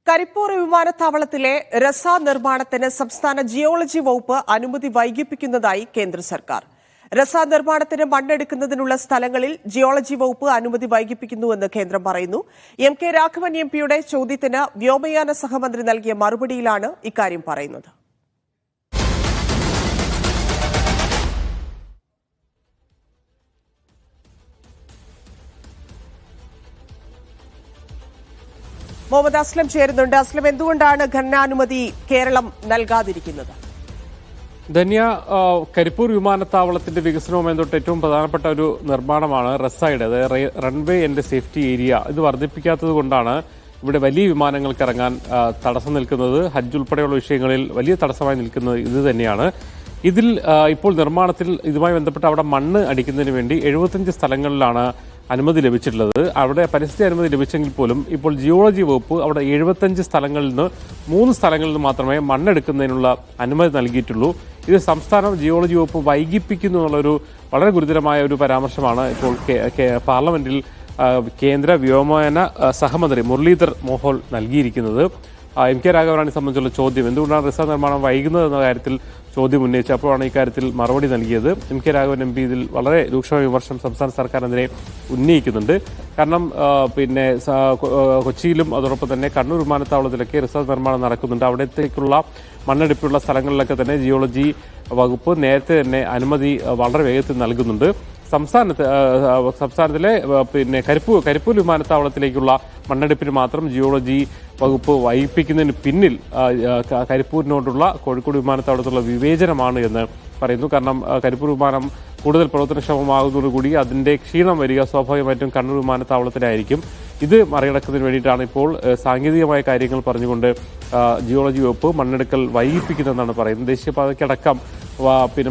കരിപ്പൂർ വിമാനത്താവളത്തിലെ രസ നിർമ്മാണത്തിന് സംസ്ഥാന ജിയോളജി വകുപ്പ് അനുമതി വൈകിപ്പിക്കുന്നതായി കേന്ദ്ര സർക്കാർ. രസ നിർമ്മാണത്തിന് മണ്ണെടുക്കുന്നതിനുള്ള സ്ഥലങ്ങളിൽ ജിയോളജി വകുപ്പ് അനുമതി വൈകിപ്പിക്കുന്നുവെന്ന് കേന്ദ്രം പറയുന്നു. എം.കെ. രാഘവൻ എം.പിയുടെ ചോദ്യത്തിന് വ്യോമയാന സഹമന്ത്രി നൽകിയ മറുപടിയിലാണ് ഇക്കാര്യം പറയുന്നത്. മുഹമ്മദ് അസ്ലം ചേരുന്നുണ്ട്. അസ്ലം, എന്തുകൊണ്ടാണ് ഖനനാനുമതി കേരളം നൽകാതിരിക്കുന്നത്? ധന്യ, കരിപ്പൂർ വിമാനത്താവളത്തിന്റെ വികസനവുമായി തൊട്ട് ഏറ്റവും പ്രധാനപ്പെട്ട ഒരു നിർമ്മാണമാണ് റെസൈഡ്, അതായത് റൺവേ ആൻഡ് സേഫ്റ്റി ഏരിയ. ഇത് വർദ്ധിപ്പിക്കാത്തത് കൊണ്ടാണ് ഇവിടെ വലിയ വിമാനങ്ങൾക്ക് ഇറങ്ങാൻ തടസ്സം നിൽക്കുന്നത്. ഹജ്ജ് ഉൾപ്പെടെയുള്ള വിഷയങ്ങളിൽ വലിയ തടസ്സമായി നിൽക്കുന്നത് ഇത് തന്നെയാണ്. ഇതിൽ ഇപ്പോൾ നിർമ്മാണത്തിൽ ഇതുമായി ബന്ധപ്പെട്ട് അവിടെ മണ്ണ് അടിക്കുന്നതിന് വേണ്ടി 75 സ്ഥലങ്ങളിലാണ് അനുമതി ലഭിച്ചിട്ടുള്ളത്. അവിടെ പരിസ്ഥിതി അനുമതി ലഭിച്ചെങ്കിൽ പോലും ഇപ്പോൾ ജിയോളജി വകുപ്പ് അവിടെ 75 സ്ഥലങ്ങളിൽ നിന്ന് 3 സ്ഥലങ്ങളിൽ നിന്ന് മാത്രമേ മണ്ണെടുക്കുന്നതിനുള്ള അനുമതി നൽകിയിട്ടുള്ളൂ. ഇത് സംസ്ഥാന ജിയോളജി വകുപ്പ് വൈകിപ്പിക്കുന്നു എന്നുള്ളൊരു വളരെ ഗുരുതരമായ ഒരു പരാമർശമാണ് ഇപ്പോൾ പാർലമെന്റിൽ കേന്ദ്ര വ്യോമയാന സഹമന്ത്രി മുരളീധർ മോഹോൾ നൽകിയിരിക്കുന്നത്. എം.കെ. രാഘവനാണ് സംബന്ധിച്ചുള്ള ചോദ്യം, എന്തുകൊണ്ടാണ് റിസ നിർമ്മാണം വൈകുന്നത് എന്ന കാര്യത്തിൽ ചോദ്യം ഉന്നയിച്ചപ്പോഴാണ് ഇക്കാര്യത്തിൽ മറുപടി നൽകിയത്. എം.കെ. രാഘവൻ എം.പി ഇതിൽ വളരെ രൂക്ഷമായ വിമർശനം സംസ്ഥാന സർക്കാരിനെതിരെ ഉന്നയിക്കുന്നുണ്ട്. കാരണം കൊച്ചിയിലും അതോടൊപ്പം തന്നെ കണ്ണൂർ വിമാനത്താവളത്തിലൊക്കെ റിസർച്ച് നിർമ്മാണം നടക്കുന്നുണ്ട്. അവിടത്തേക്കുള്ള മണ്ണെടുപ്പുള്ള സ്ഥലങ്ങളിലൊക്കെ തന്നെ ജിയോളജി വകുപ്പ് നേരത്തെ തന്നെ അനുമതി വളരെ വേഗത്തിൽ നൽകുന്നുണ്ട്. സംസ്ഥാനത്തിലെ കരിപ്പൂർ വിമാനത്താവളത്തിലേക്കുള്ള മണ്ണെടുപ്പിന് മാത്രം ജിയോളജി വകുപ്പ് വൈകിപ്പിക്കുന്നതിന് പിന്നിൽ കരിപ്പൂരിനോടുള്ള കോഴിക്കോട് വിമാനത്താവളത്തിലുള്ള വിവേചനമാണ് എന്ന് പറയുന്നു. കാരണം കരിപ്പൂർ വിമാനം കൂടുതൽ പ്രവർത്തനക്ഷമമാകുന്നതോടുകൂടി അതിന്റെ ക്ഷീണം വരിക സ്വാഭാവികമായിട്ടും കണ്ണൂർ വിമാനത്താവളത്തിലായിരിക്കും. ഇത് മറികടക്കുന്നതിന് വേണ്ടിയിട്ടാണ് ഇപ്പോൾ സാങ്കേതികമായ കാര്യങ്ങൾ പറഞ്ഞുകൊണ്ട് ജിയോളജി വകുപ്പ് മണ്ണെടുക്കൽ വൈകിപ്പിക്കുന്നതെന്നാണ് പറയുന്നത്. ദേശീയപാതയ്ക്കടക്കം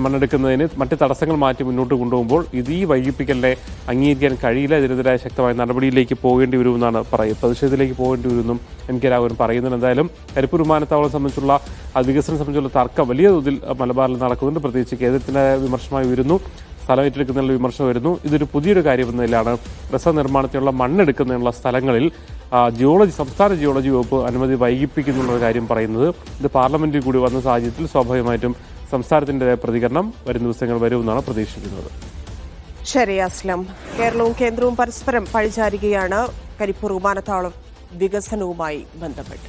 മണ്ണെടുക്കുന്നതിന് മറ്റ് തടസ്സങ്ങൾ മാറ്റി മുന്നോട്ട് കൊണ്ടുപോകുമ്പോൾ ഈ വൈകിപ്പിക്കലിനെ അംഗീകരിക്കാൻ കഴിയില്ല. ഇതിനെതിരായ ശക്തമായ നടപടിയിലേക്ക് പോകേണ്ടി വരുമെന്നാണ് പ്രതിഷേധത്തിലേക്ക് പോകേണ്ടി വരുമെന്നും എം.കെ. രാഘവൻ പറയുന്നുണ്ട്. എന്തായാലും കരിപ്പൂർ വിമാനത്താവളം സംബന്ധിച്ചുള്ള വികസനം സംബന്ധിച്ചുള്ള തർക്കം വലിയ തോതിൽ മലബാറിൽ നടക്കുന്നുണ്ട്. പ്രത്യേകിച്ച് കേന്ദ്രത്തിന്റെ വിമർശനമായി വരുന്നു, സ്ഥലം ഏറ്റെടുക്കുന്നതിനുള്ള വിമർശനം വരുന്നു. ഇതൊരു പുതിയൊരു കാര്യം എന്നതിലാണ് രസ നിർമ്മാണത്തിനുള്ള മണ്ണെടുക്കുന്നതിനുള്ള സ്ഥലങ്ങളിൽ സംസ്ഥാന ജിയോളജി വകുപ്പ് അനുമതി വൈകിപ്പിക്കുന്നുള്ള കാര്യം പറയുന്നത്. ഇത് പാർലമെന്റിൽ കൂടി വന്ന സാഹചര്യത്തിൽ സ്വാഭാവികമായിട്ടും സംസ്ഥാനത്തിന്റെ പ്രതികരണം വരും ദിവസങ്ങൾ വരുമെന്നാണ് പ്രതീക്ഷിക്കുന്നത്. ശരി അസ്ലം, കേരളവും കേന്ദ്രവും പരസ്പരം പഴിചാരുകയാണ് കരിപ്പൂർ വിമാനത്താവളം വികസനവുമായി ബന്ധപ്പെട്ട്.